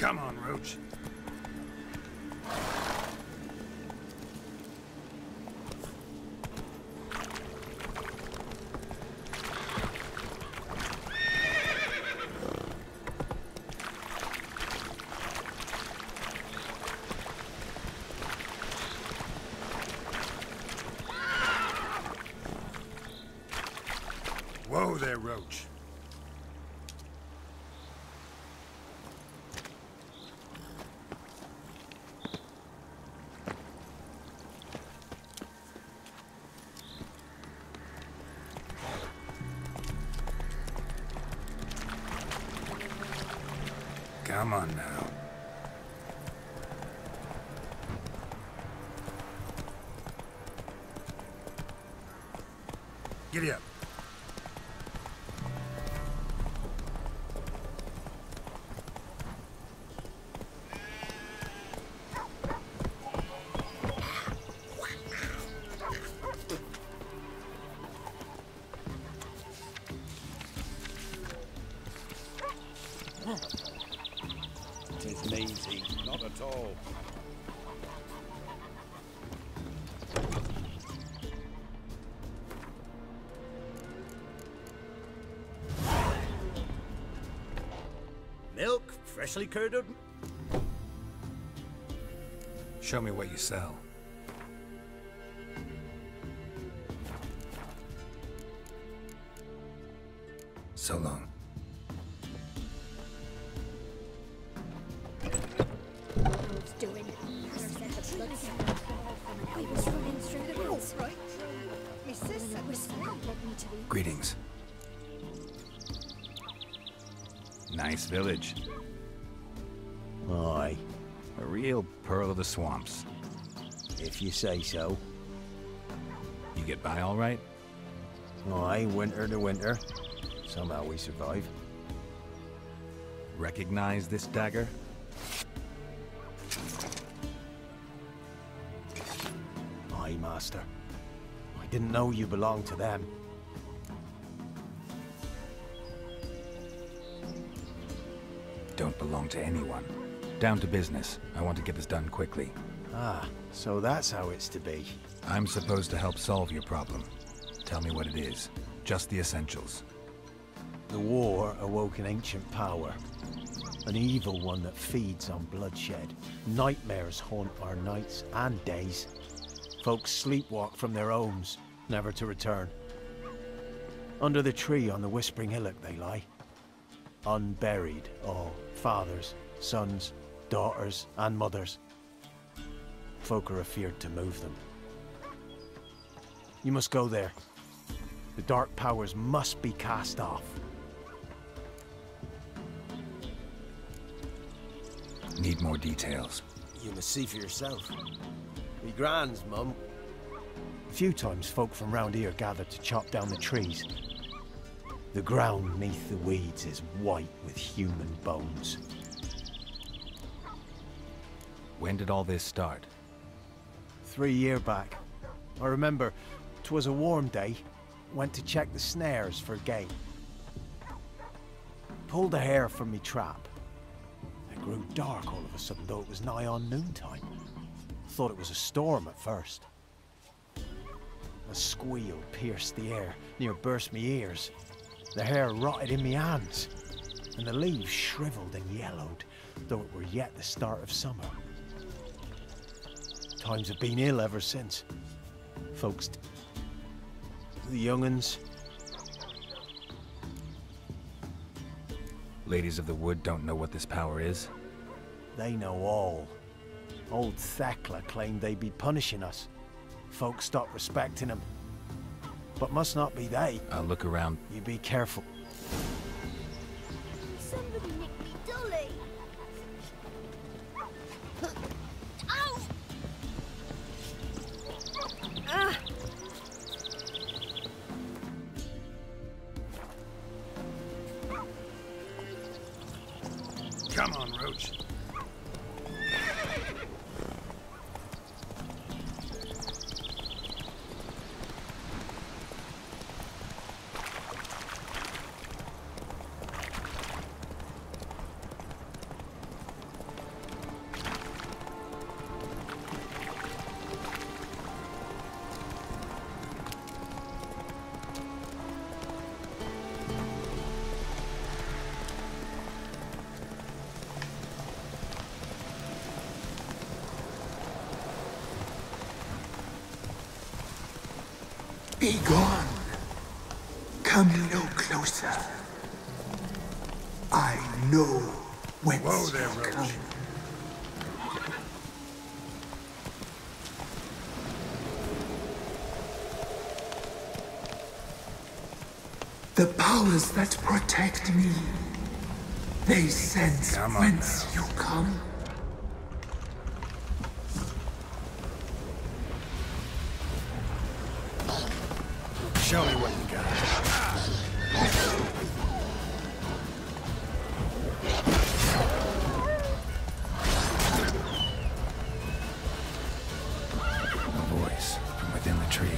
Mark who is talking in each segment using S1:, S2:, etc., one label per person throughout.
S1: Come on, Roach. Whoa there, Roach. Come on now. Giddy up.
S2: It isn't easy, not at all.
S3: Milk, freshly curdled.
S1: Show me what you sell. So long.
S4: Doing it. I was running through the woods. Right. My sister was
S1: Greetings. Nice village.
S2: Aye,
S1: A real pearl of the swamps.
S2: if you say so.
S1: You get by all right?
S2: Aye, winter to winter. Somehow we survive.
S1: Recognize this dagger?
S2: Aye, master. I didn't know you belonged to them.
S1: Don't belong to anyone. Down to business. I want to get this done quickly.
S2: Ah, so that's how it's to be.
S1: I'm supposed to help solve your problem. Tell me what it is. Just the essentials.
S2: The war awoke an ancient power. An evil one that feeds on bloodshed. Nightmares haunt our nights and days. Folks sleepwalk from their homes, never to return. Under the tree on the Whispering Hillock they lie. Unburied, all fathers, sons, daughters, and mothers. Folk are afeared to move them. You must go there. The dark powers must be cast off.
S1: Need more details.
S2: You must see for yourself. Me grands, Mum. A few times folk from round here gather to chop down the trees. The ground neath the weeds is white with human bones.
S1: When did all this start?
S2: 3 years back. I remember 'twas a warm day. Went to check the snares for game. Pulled a hare from me trap. It grew dark all of a sudden, though it was nigh on noontime. Thought it was a storm at first. A squeal pierced the air, near burst me ears. The hair rotted in me hands, and the leaves shriveled and yellowed, though it were yet the start of summer. Times have been ill ever since. Folks, the young'uns.
S1: Ladies of the Wood don't know what this power is?
S2: They know all. Old Thekla claimed they'd be punishing us. Folks stopped respecting him. But must not be they.
S1: I'll look around.
S2: You be careful.
S4: Somebody nicked me dolly. Ow! Ah!
S1: Come on, Roach.
S3: Be gone. Come no closer. I know whence you come. The powers that protect me, they sense whence you come.
S1: Show me what you got. A voice from within the tree.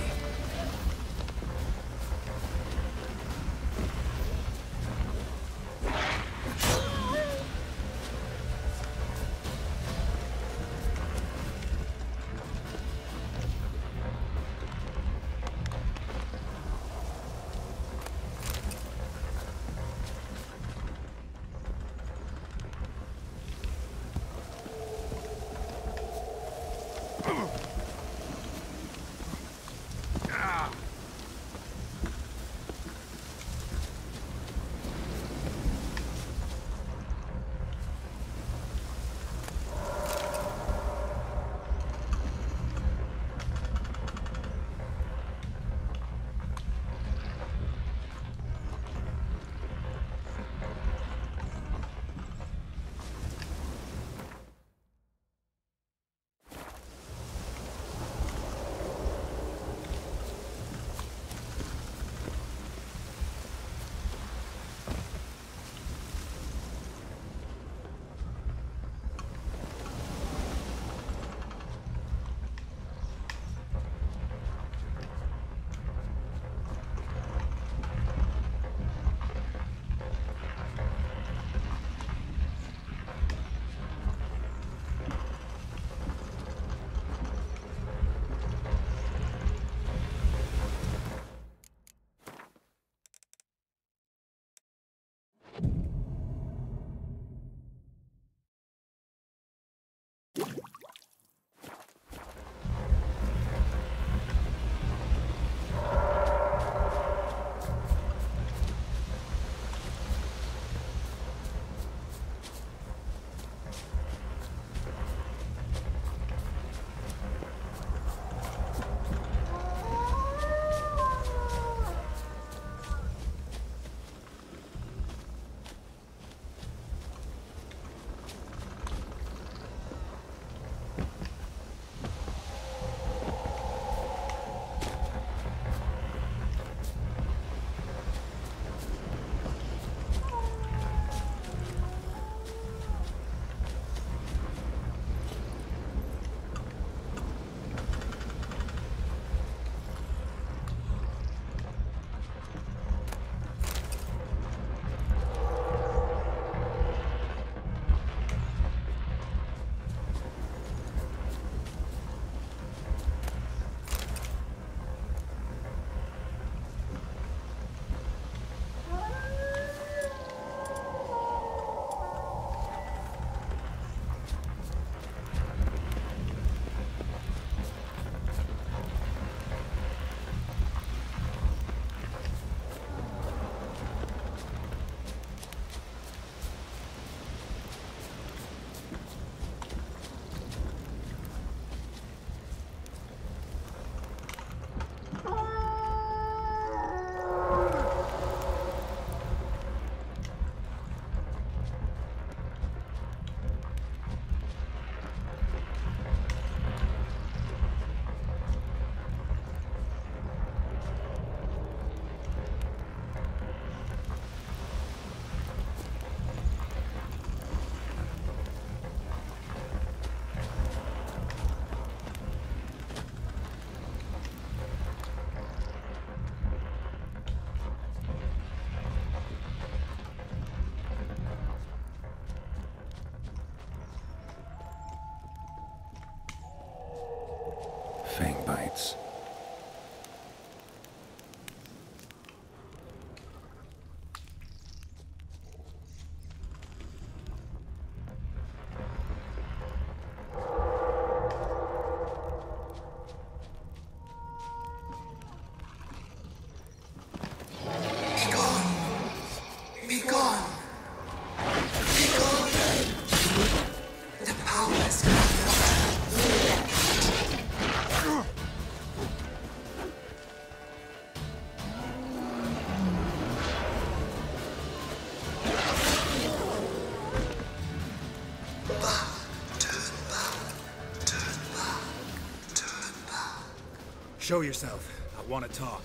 S5: Show yourself. I want to talk.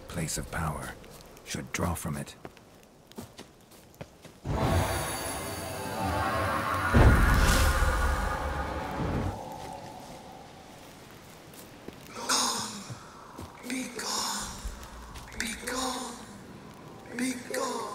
S1: Place of power. Should draw from it.
S3: Be gone. Be gone. Be gone.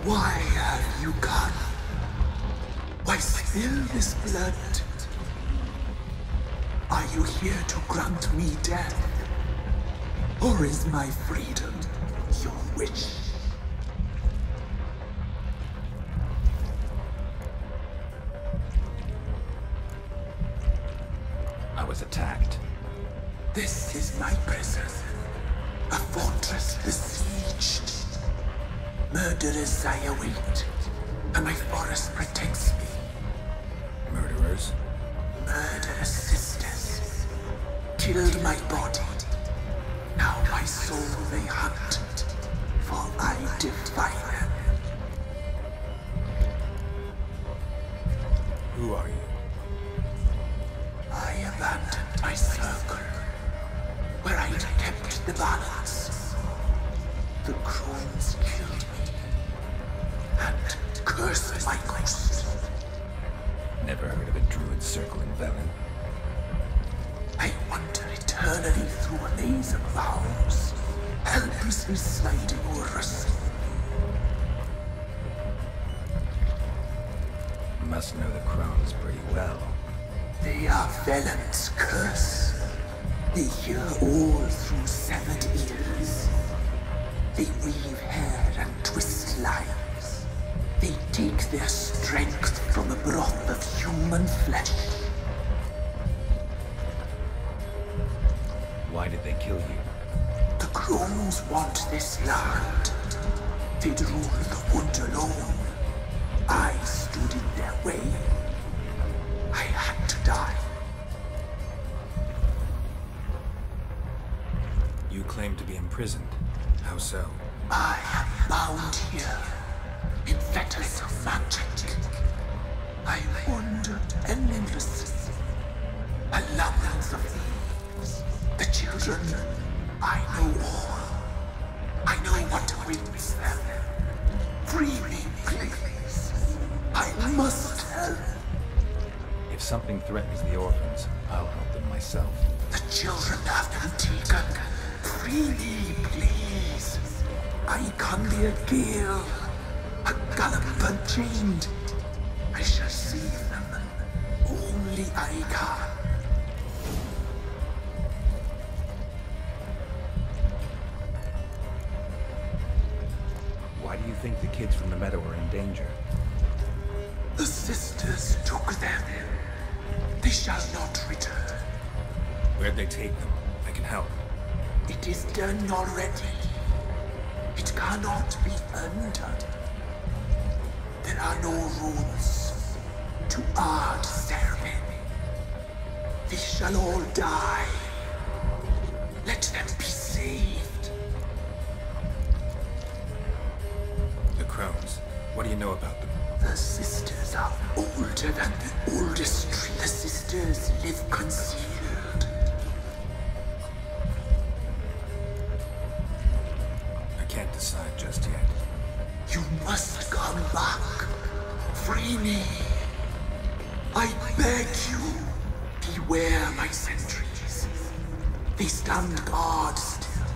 S3: Why have you come? Why spill this blood? Are you here to grant me death? Or is my freedom your wish?
S1: I was attacked.
S3: This is my prison. A fortress besieged. Murderers I await, and my forest protects me.
S1: Murderers?
S3: Murderous sisters killed my body. Now my soul they hunt, for I defy them.
S1: Who are you?
S3: I abandoned my circle, where I'd kept the balance. The crones killed me, and cursed my ghost.
S1: Never heard of a druid circling Velen.
S3: I wander eternally through a maze of vows, helplessly sliding over us.
S1: Must know the crones pretty well.
S3: They are Velen's curse. They hear all through severed ears. They weave hair and twist lives. They take their strength from the broth of human flesh.
S1: Why did they kill you?
S3: The crones want this land. They'd rule the wood alone. I stood in their way. I had to die.
S1: You claim to be imprisoned. How so?
S3: I am bound here, in fetters of magic. I wandered endlessly, a labyrinth of thieves. The children, I know all. I know what awaits them. Free me, please. I must help.
S1: If something threatens the orphans, I'll help them myself.
S3: The children have been taken. Free me, please. I can be a gale, a galloper chained. I shall save them. Only I can.
S1: Why do you think the kids from the meadow are in danger?
S3: The sisters took them. They shall not return.
S1: Where'd they take them? I can help.
S3: It is done already. It cannot be undone. There are no rules to our ceremony. They shall all die. Let them be saved.
S1: The crones. What do you know about them?
S3: The sisters are older than the oldest tree. The sisters live concealed.
S1: I can't decide just yet.
S3: You must come back. Free me. I beg you. Beware my sentries. They stand guard still.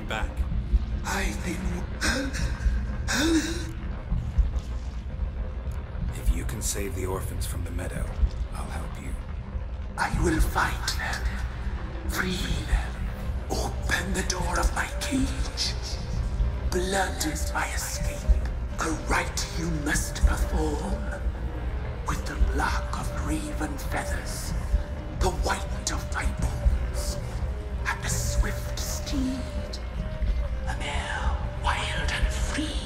S5: back.
S3: I've been...
S1: If you can save the orphans from the meadow, I'll help you.
S3: I will fight them. Free them. Open the door of my cage. Blood is my escape. A rite you must perform. With the black of raven feathers, the white of my bones, and the swift steed. A mare wild and free,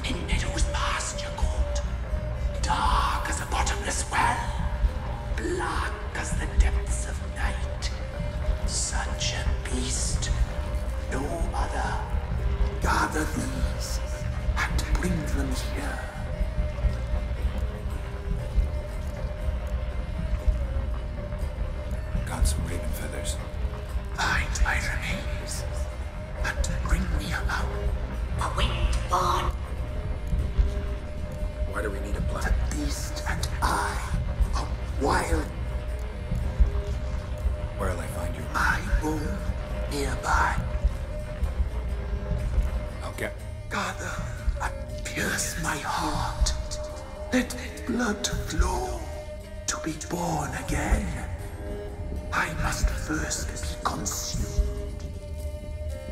S3: in meadows pasture court, dark as a bottomless well, black as the depths of night. Such a beast, no other. Gather these, and bring them here.
S1: Got some raven feathers.
S3: Find my remains, and bring me along.
S6: A wind born.
S1: Why do we need a plan?
S3: The beast and I are wild.
S1: Where'll I find you?
S3: My bone nearby.
S1: I'll get...
S3: Gather and pierce my heart. Let blood flow to be born again. I must first be consumed.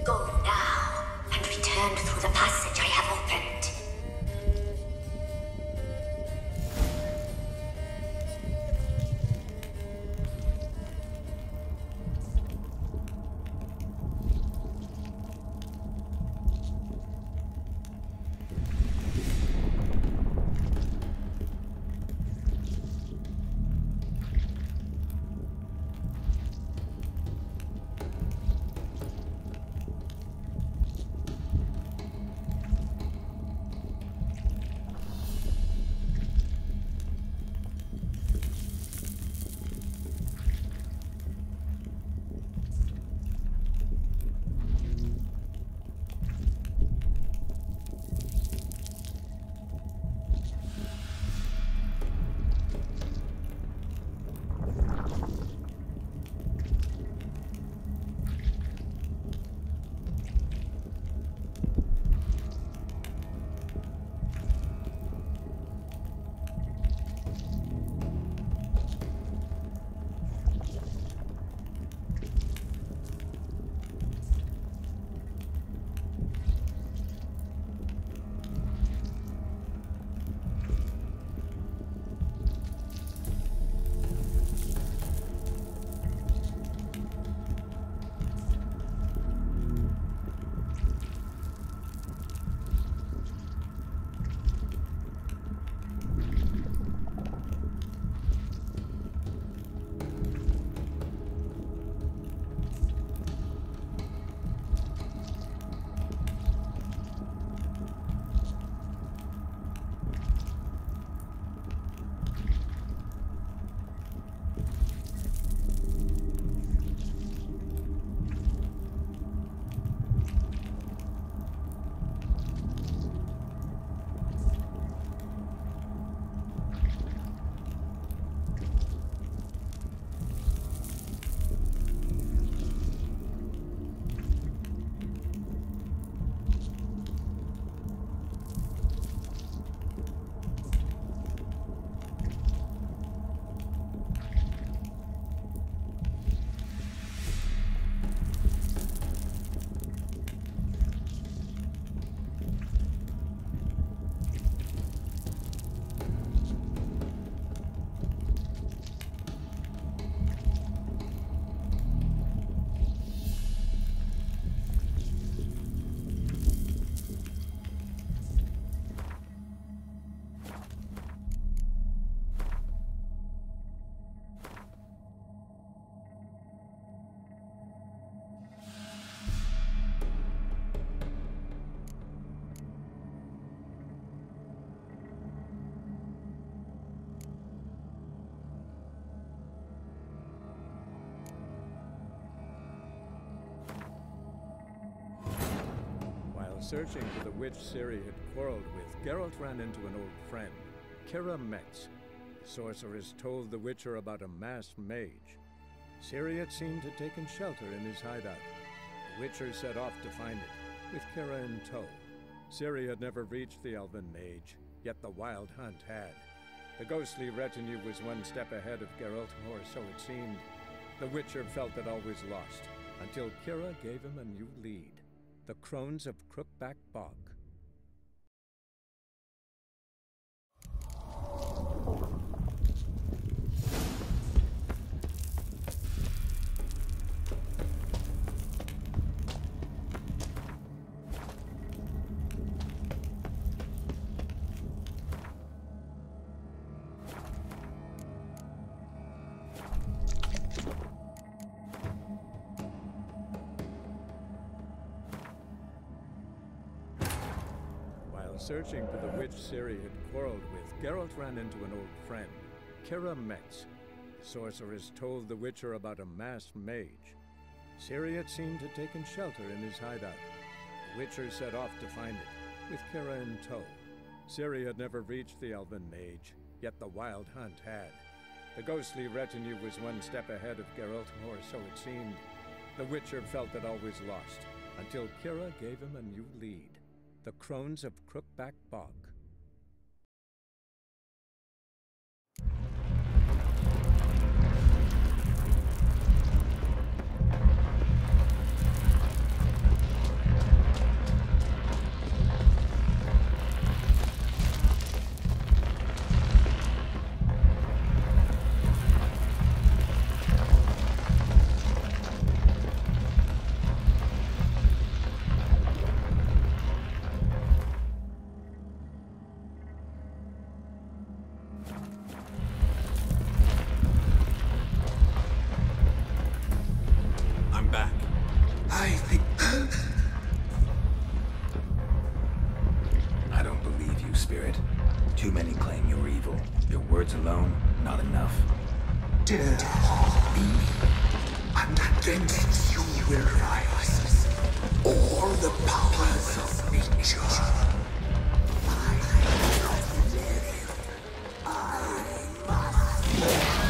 S6: Go now, and return through the passage I have opened.
S7: Searching for the witch Ciri had quarreled with, Geralt ran into an old friend, Kira Metz. The sorceress told the Witcher about a masked mage. Ciri had seemed to have taken shelter in his hideout. The Witcher set off to find it, with Kira in tow. Ciri had never reached the Elven Mage, yet the Wild Hunt had. The ghostly retinue was one step ahead of Geralt, or so it seemed. The Witcher felt it always lost, until Kira gave him a new lead. The Crones of Crookback Bog. Searching for the witch Ciri had quarreled with, Geralt ran into an old friend, Kira Metz. The sorceress told the Witcher about a masked mage. Ciri had seemed to have taken shelter in his hideout. The Witcher set off to find it, with Kira in tow. Ciri had never reached the Elven Mage, yet the Wild Hunt had. The ghostly retinue was one step ahead of Geralt, or so it seemed. The Witcher felt it always lost, until Kira gave him a new lead. The Crones of Crookback Bog.
S1: Too many claim you're evil. Your words alone, not enough.
S3: Dare harm me, and against you will rise all the powers of nature. I must live. I must live.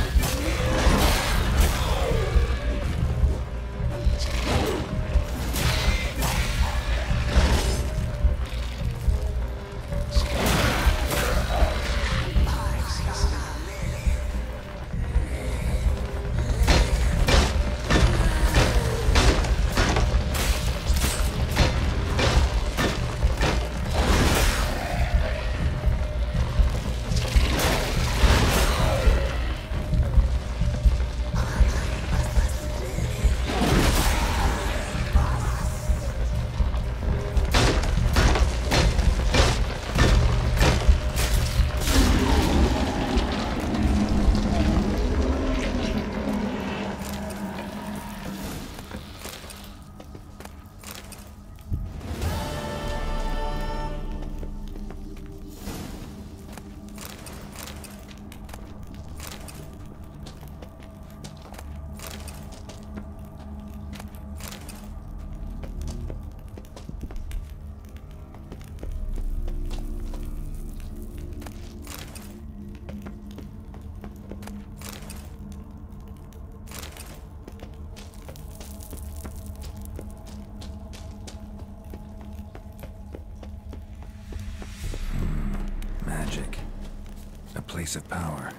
S1: Place of power.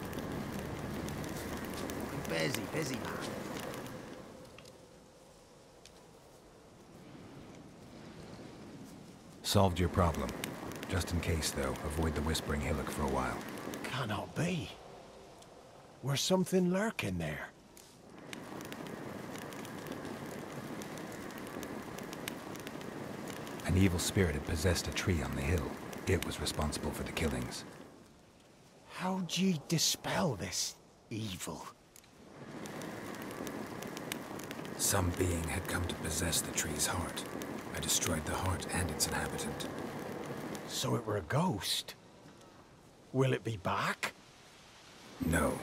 S2: Busy, man.
S1: Solved your problem. Just in case, though, avoid the Whispering Hillock for a while.
S2: Cannot be. Where's something lurking there?
S1: An evil spirit had possessed a tree on the hill. It was responsible for the killings.
S2: How'd ye dispel this evil?
S1: Some being had come to possess the tree's heart. I destroyed the heart and its inhabitant.
S2: So it were a ghost? Will it be back?
S1: No.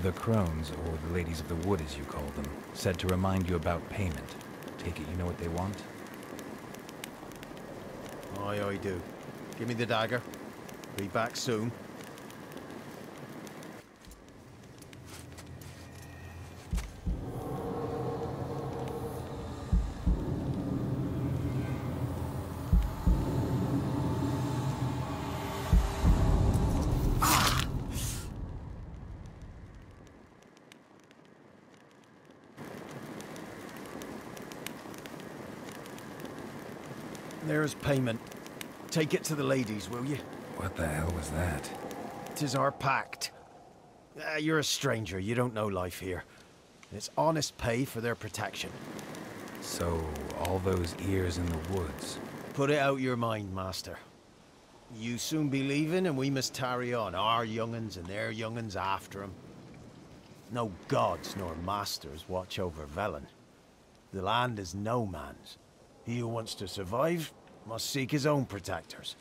S1: The Crones, or the Ladies of the Wood as you call them, said to remind you about payment. Take it you know what they want?
S2: Aye, I do. Give me the dagger. Be back soon. There's payment. Take it to the ladies, will you?
S1: What the hell was that?
S2: 'Tis our pact. You're a stranger, you don't know life here. It's honest pay for their protection.
S1: So, all those ears in the woods.
S2: Put it out your mind, master. You soon be leaving and we must tarry on, our young'uns and their young'uns after 'em. No gods nor masters watch over Velen. The land is no man's. He who wants to survive must seek his own protectors.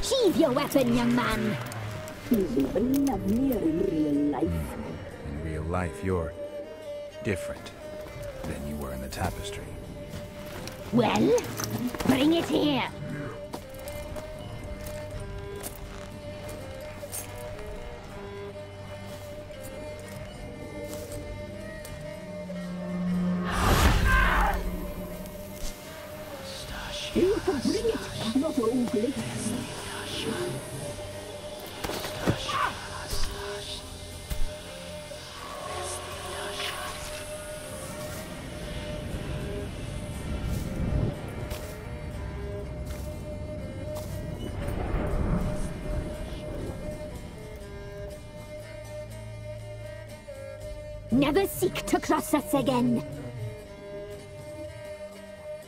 S6: Sheathe your weapon, young man.
S8: He's even lovelier in real life.
S1: In real life, you're different than you were in the tapestry.
S6: Well, bring it here.
S8: You can bring it, not ugly.
S6: Never seek to cross us again.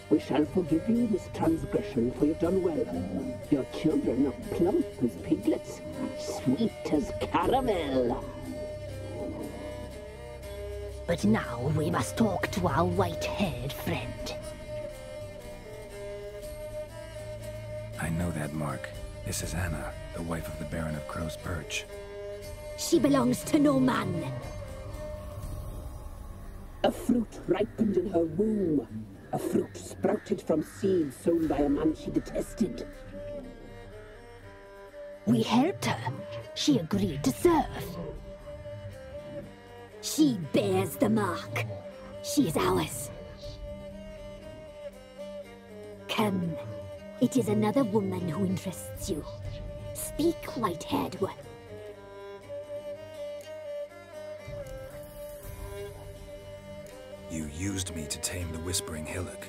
S8: We shall forgive you this transgression, for you've done well. Your children are plump as piglets, sweet as caramel.
S6: But now we must talk to our white-haired friend.
S1: I know that mark. This is Anna, the wife of the Baron of Crow's Perch.
S6: She belongs to no man.
S8: A fruit ripened in her womb. A fruit sprouted from seeds sown by a man she detested.
S6: We helped her. She agreed to serve. She bears the mark. She is ours. Come. It is another woman who interests you. Speak, white-haired one.
S1: You used me to tame the Whispering Hillock.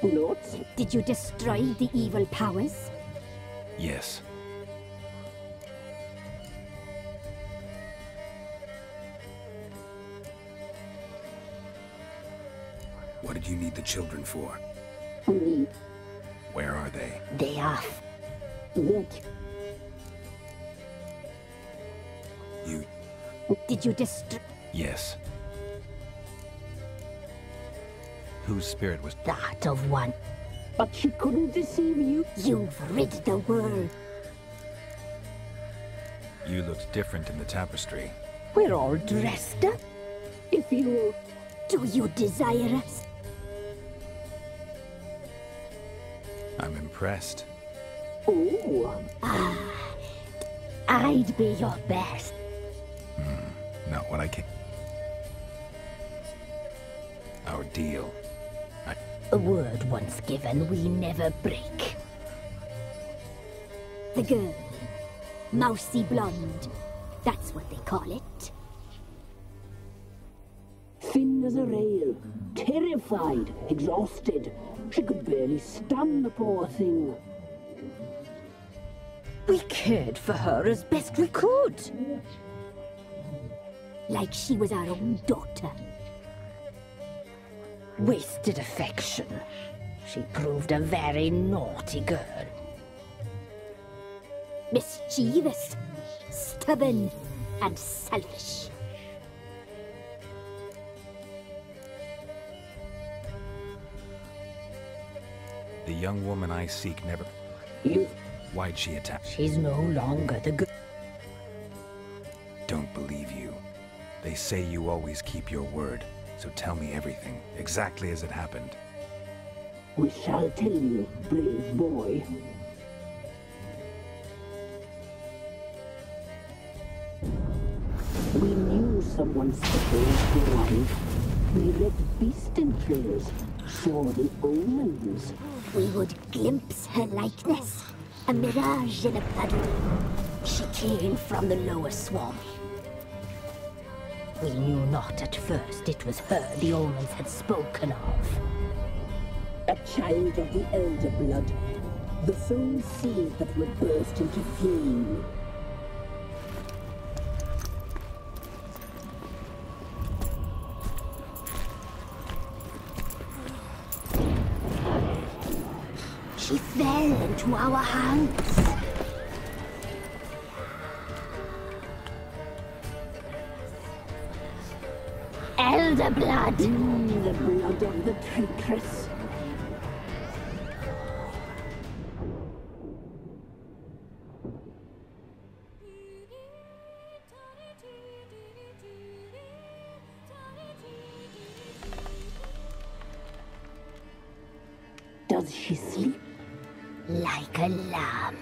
S8: Not.
S6: Did you destroy the evil powers?
S1: Yes. What did you need the children for?
S8: Me.
S1: Where are they?
S6: They are.
S8: That.
S1: You...
S6: Did you destroy?
S1: Yes. Whose spirit was...
S6: That of one.
S8: But she couldn't deceive you.
S6: You've rid the world.
S1: You looked different in the tapestry.
S6: We're all dressed up.
S8: If you...
S6: Do you desire us?
S1: I'm impressed.
S8: Oh.
S6: I'd be your best.
S1: Not what I can... Our deal.
S6: A word once given, we never break. The girl. Mousy blonde. That's what they call it.
S8: Thin as a rail. Terrified. Exhausted. She could barely stand, the poor thing.
S6: We cared for her as best we could. Like she was our own daughter. Wasted affection. She proved a very naughty girl. Mischievous, stubborn, and selfish.
S1: The young woman I seek never...
S8: You...
S1: Why'd she attack?
S9: She's no longer the good.
S1: Don't believe you. They say you always keep your word, so tell me everything, exactly as it happened.
S8: We shall tell you, brave boy. We knew someone special would arrive. We read beast entrails, saw the omens.
S6: We would glimpse her likeness, a mirage in a puddle. She came from the lower swamp.
S9: We knew not at first it was her the omens had spoken of.
S8: A child of the elder blood, the soul seed that would burst into flame.
S6: She fell into our hands. Elder blood!
S8: The blood of the traitress. Does she sleep?
S6: Like a lamb.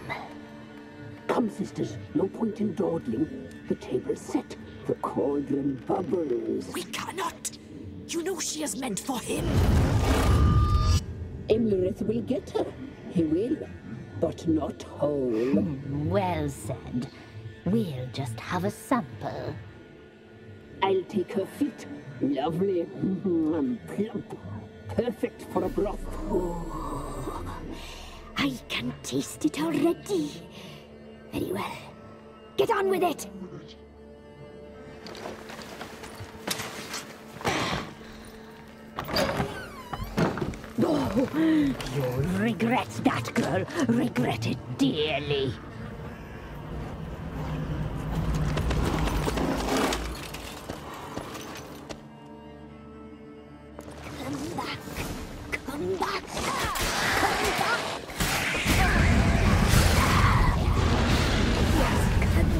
S8: Come, sisters, no point in dawdling. The table's set. The cauldron bubbles.
S4: We cannot! You know she is meant for him!
S8: Emlyrith will get her. He will, but not whole.
S9: Well said. We'll just have a sample.
S8: I'll take her feet. Lovely. Plump. Perfect for a broth.
S6: Oh, I can taste it already. Very well. Get on with it!
S9: Oh, you'll regret that, girl. Regret it dearly.
S6: Come back! Come back! Come back! Yes, come.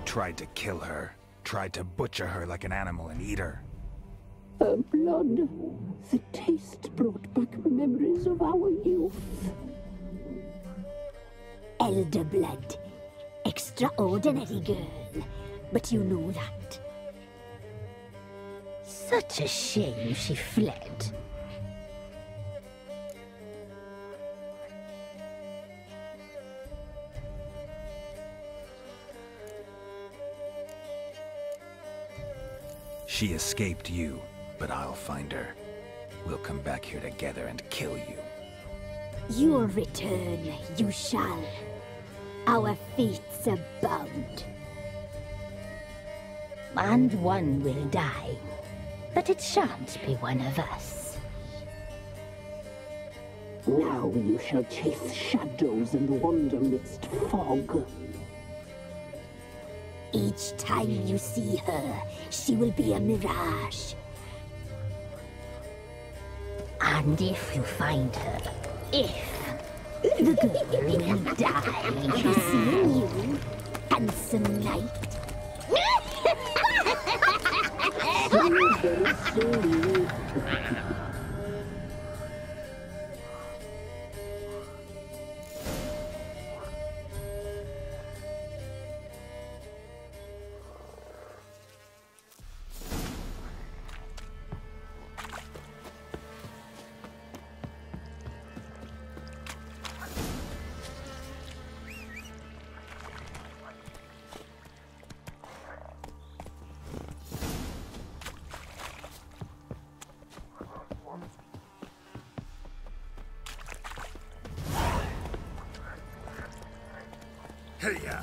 S1: Tried to kill her. Tried to butcher her like an animal and eat her.
S8: Her blood. The taste brought back memories of our youth.
S6: Elder blood. Extraordinary girl. But you know that.
S9: Such a shame she fled.
S1: She escaped you, but I'll find her. We'll come back here together and kill you.
S6: You'll return, you shall. Our fates are bound.
S9: And one will die, but it shan't be one of us.
S8: Now you shall chase shadows and wander midst fog.
S6: Each time you see her, she will be a mirage.
S9: And if you find her,
S6: The girl will die, seeing you, handsome knight.
S5: Hey-ya!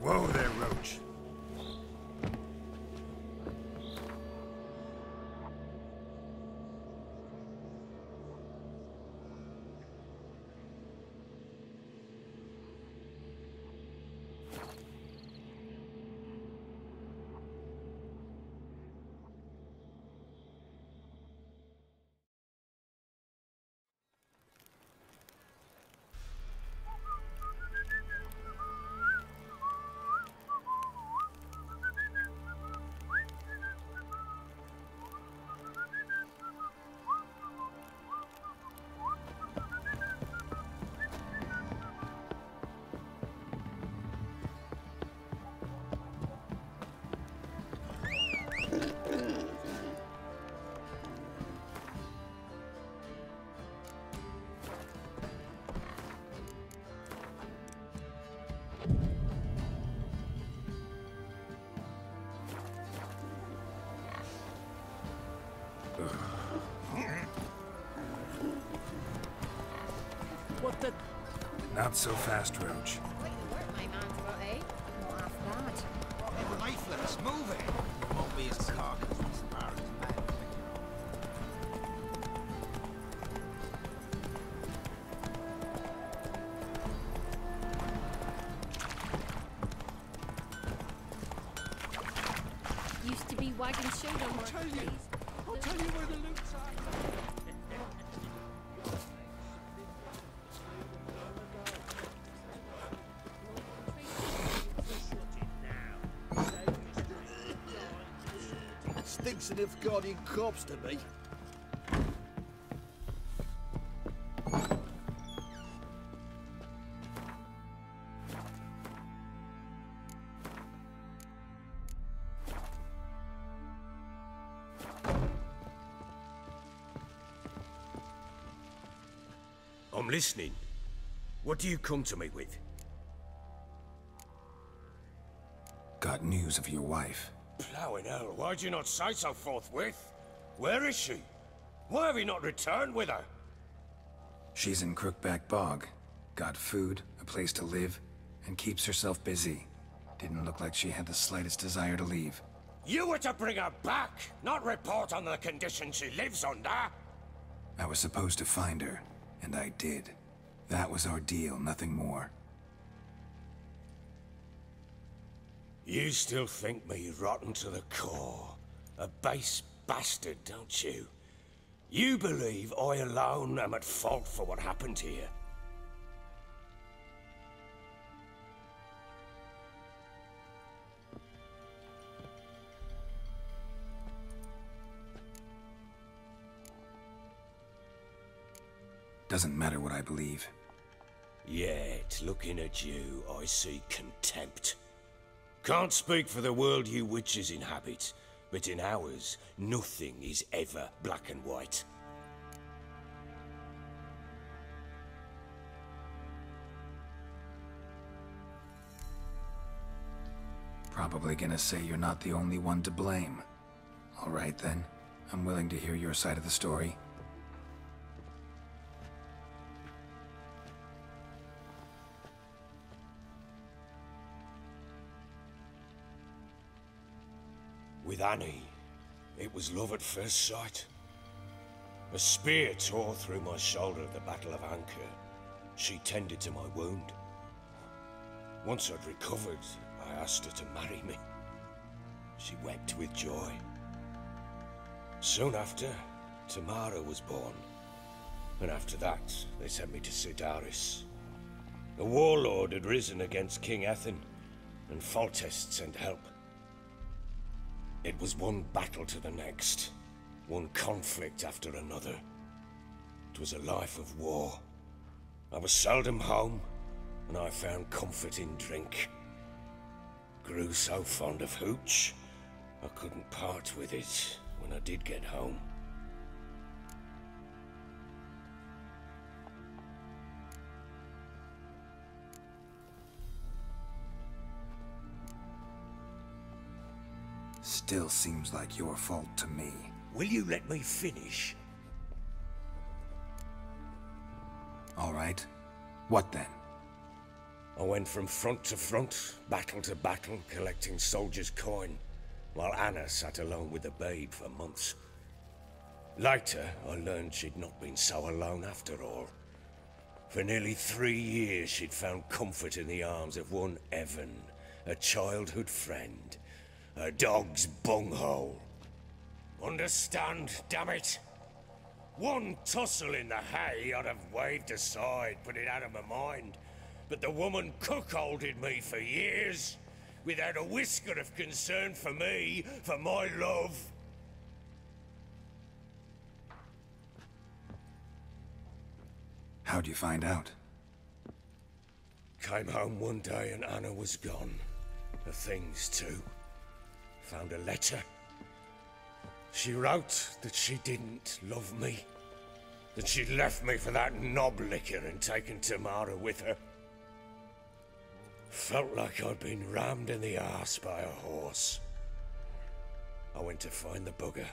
S5: Whoa there, Roach.
S2: What the?
S5: Not so fast, Roach.
S4: Quite the work my man's got, eh? Not half bad.
S10: Lifeless, move it! Won't be as carcass as far as man.
S4: Used to be wagon shoulder work, please.
S10: I'll tell you where the loot's at. Stinks of Nilfgaardian corpse to me.
S5: I'm listening. What do you come to me with?
S1: Got news of your wife.
S5: Plowing hell, why'd you not say so forthwith? Where is she? Why have you not returned with her?
S1: She's in Crookback Bog. Got food, a place to live, and keeps herself busy. Didn't look like she had the slightest desire to leave.
S5: You were to bring her back, not report on the conditions she lives under.
S1: I was supposed to find her, and I did. That was our deal, nothing more.
S5: You still think me rotten to the core. A base bastard, don't you? You believe I alone am at fault for what happened here.
S1: Doesn't matter what I believe.
S5: Yet, looking at you, I see contempt. Can't speak for the world you witches inhabit, but in ours, nothing is ever black and white.
S1: Probably gonna say you're not the only one to blame. All right then, I'm willing to hear your side of the story.
S5: With Annie, it was love at first sight. A spear tore through my shoulder at the Battle of Anchor. She tended to my wound. Once I'd recovered, I asked her to marry me. She wept with joy. Soon after, Tamara was born. And after that, they sent me to Sidaris. The warlord had risen against King Ethan, and Foltest sent help. It was one battle to the next, one conflict after another. It was a life of war. I was seldom home, and I found comfort in drink. Grew so fond of hooch, I couldn't part with it when I did get home.
S1: Still seems like your fault to me.
S5: Will you let me finish?
S1: All right. What then?
S5: I went from front to front, battle to battle, collecting soldiers' coin, while Anna sat alone with the babe for months. Later, I learned she'd not been so alone after all. For nearly 3 years, she'd found comfort in the arms of one Evan, a childhood friend, a dog's bunghole. Understand, damn it? One tussle in the hay I'd have waved aside, put it out of my mind. But the woman cuckolded me for years, without a whisker of concern for me, for my love.
S1: How'd you find out?
S5: Came home one day and Anna was gone. Her things too. Found a letter. She wrote that she didn't love me. That she'd left me for that knob licker and taken Tamara with her. Felt like I'd been rammed in the arse by a horse. I went to find the bugger,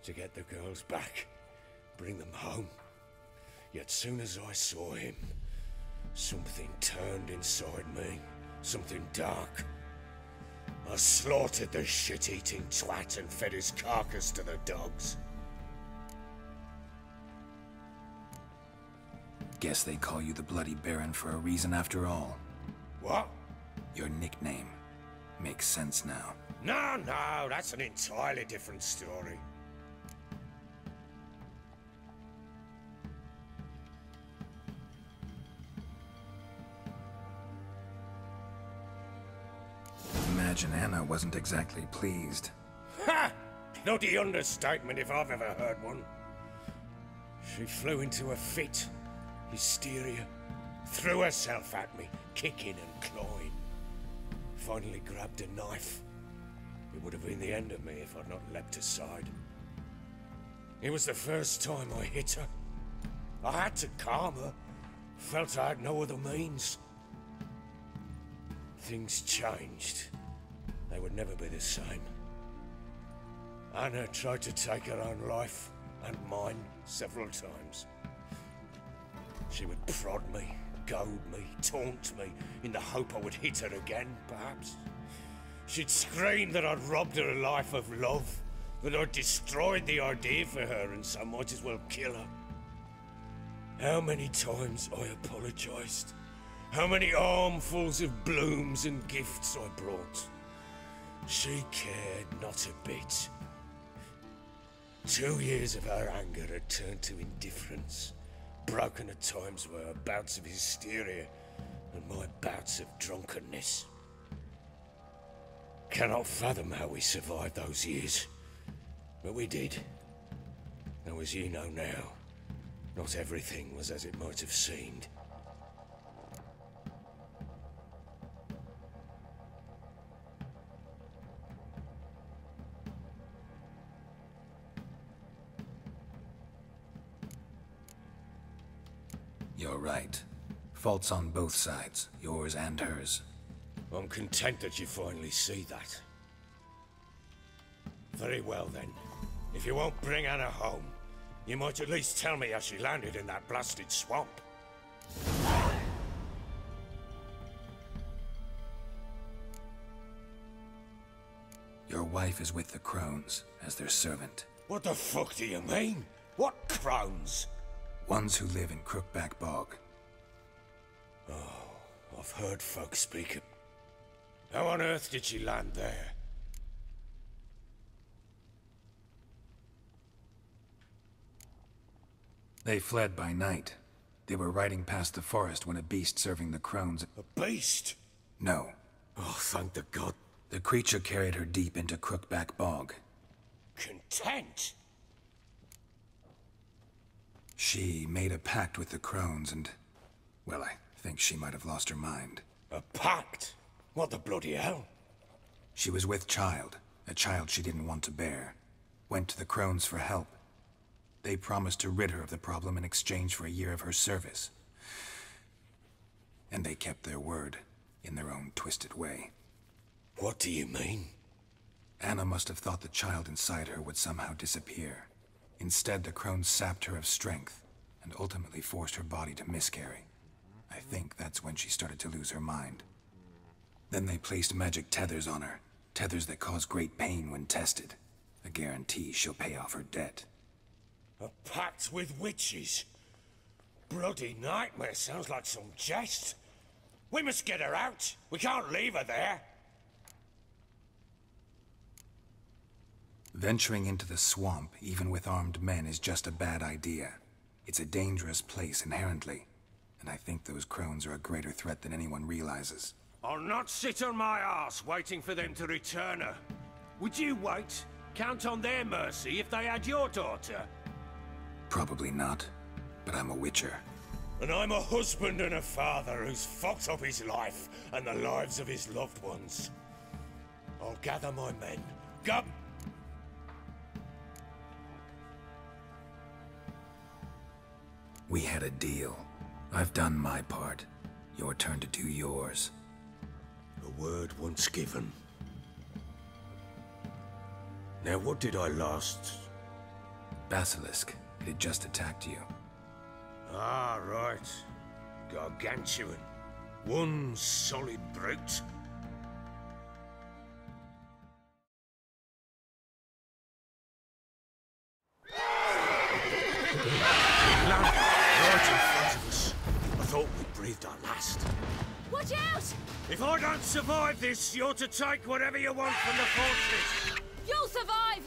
S5: to get the girls back, bring them home. Yet soon as I saw him, something turned inside me, something dark. I slaughtered the shit-eating twat and fed his carcass to the dogs.
S1: Guess they call you the Bloody Baron for a reason after all.
S5: What?
S1: Your nickname. Makes sense now.
S5: No, that's an entirely different story.
S1: Imagine Anna wasn't exactly pleased.
S5: Ha! Bloody understatement if I've ever heard one. She flew into a fit. Hysteria. Threw herself at me, kicking and clawing. Finally grabbed a knife. It would have been the end of me if I'd not leapt aside. It was the first time I hit her. I had to calm her. Felt I had no other means. Things changed. They would never be the same. Anna tried to take her own life, and mine, several times. She would prod me, goad me, taunt me, in the hope I would hit her again, perhaps. She'd scream that I'd robbed her life of love, that I'd destroyed the idea for her and so might as well kill her. How many times I apologized. How many armfuls of blooms and gifts I brought. She cared not a bit. 2 years of her anger had turned to indifference, broken at times by her bouts of hysteria and my bouts of drunkenness. Cannot fathom how we survived those years, but we did. Though as you know now, not everything was as it might have seemed.
S1: You're right. Faults on both sides, yours and hers.
S5: I'm content that you finally see that. Very well then. If you won't bring Anna home, you might at least tell me how she landed in that blasted swamp.
S1: Your wife is with the crones as their servant.
S5: What the fuck do you mean? What crones?
S1: Ones who live in Crookback Bog.
S5: Oh, I've heard folks speak of... How on earth did she land there?
S1: They fled by night. They were riding past the forest when a beast serving the crones...
S5: A beast?
S1: No.
S5: Oh, thank the god.
S1: The creature carried her deep into Crookback Bog.
S5: Content?
S1: She made a pact with the crones and... well, I think she might have lost her mind.
S5: A pact? What the bloody hell?
S1: She was with child, a child she didn't want to bear. Went to the crones for help. They promised to rid her of the problem in exchange for a year of her service. And they kept their word, in their own twisted way.
S5: What do you mean?
S1: Anna must have thought the child inside her would somehow disappear. Instead, the crones sapped her of strength, and ultimately forced her body to miscarry. I think that's when she started to lose her mind. Then they placed magic tethers on her, tethers that cause great pain when tested. A guarantee she'll pay off her debt.
S5: A pact with witches? Bloody nightmare, sounds like some jest. We must get her out. We can't leave her there.
S1: Venturing into the swamp, even with armed men, is just a bad idea. It's a dangerous place inherently, and I think those crones are a greater threat than anyone realizes.
S5: I'll not sit on my arse waiting for them to return her. Would you wait? Count on their mercy if they had your daughter?
S1: Probably not, but I'm a witcher.
S5: And I'm a husband and a father who's fucked up his life and the lives of his loved ones. I'll gather my men. Go!
S1: We had a deal. I've done my part. Your turn to do yours.
S5: A word once given. Now what did I last...
S1: Basilisk. It had just attacked you.
S5: Ah, right. Gargantuan. One solid brute. Land right in front of us. I thought we breathed our last.
S6: Watch out!
S5: If I don't survive this, you're to take whatever you want from the fortress.
S6: You'll survive!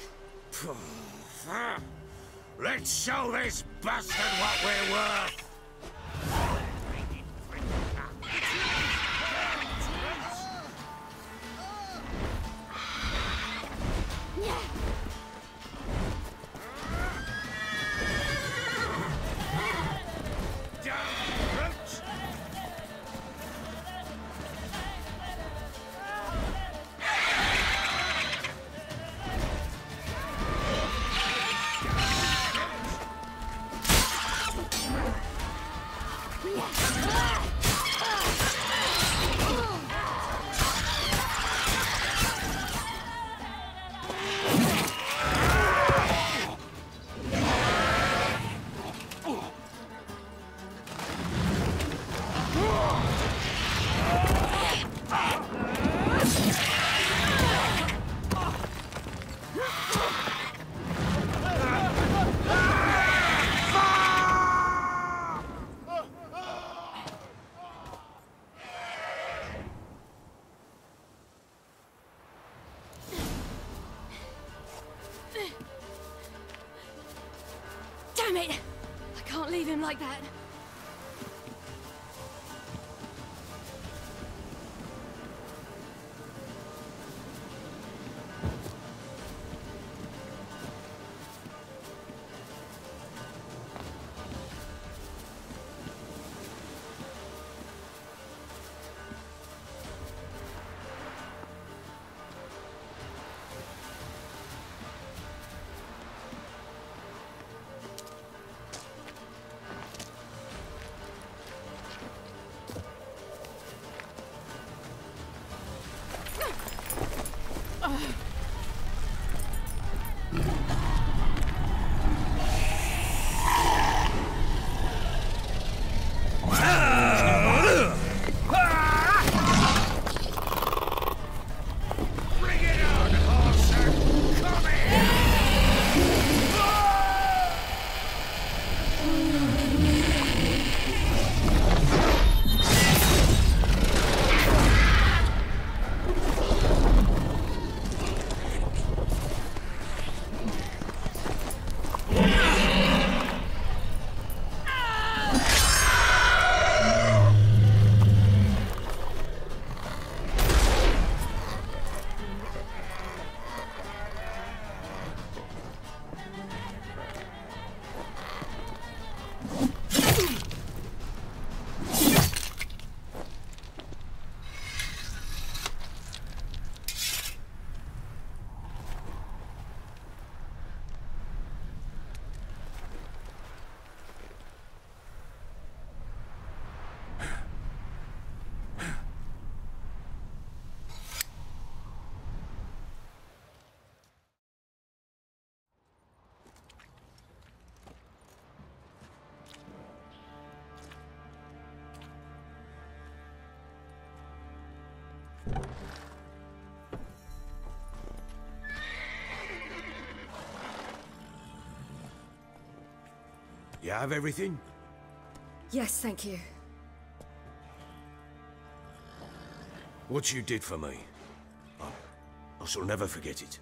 S5: Let's show this bastard what we're worth!
S6: Damn it! I can't leave him like that.
S5: You have everything?
S4: Yes, thank you.
S5: What you did for me, I shall never forget it.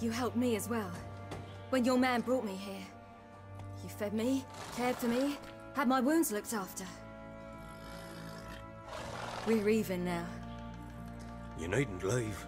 S4: You helped me as well. When your man brought me here. You fed me, cared for me, had my wounds looked after. We're even now.
S5: You needn't leave.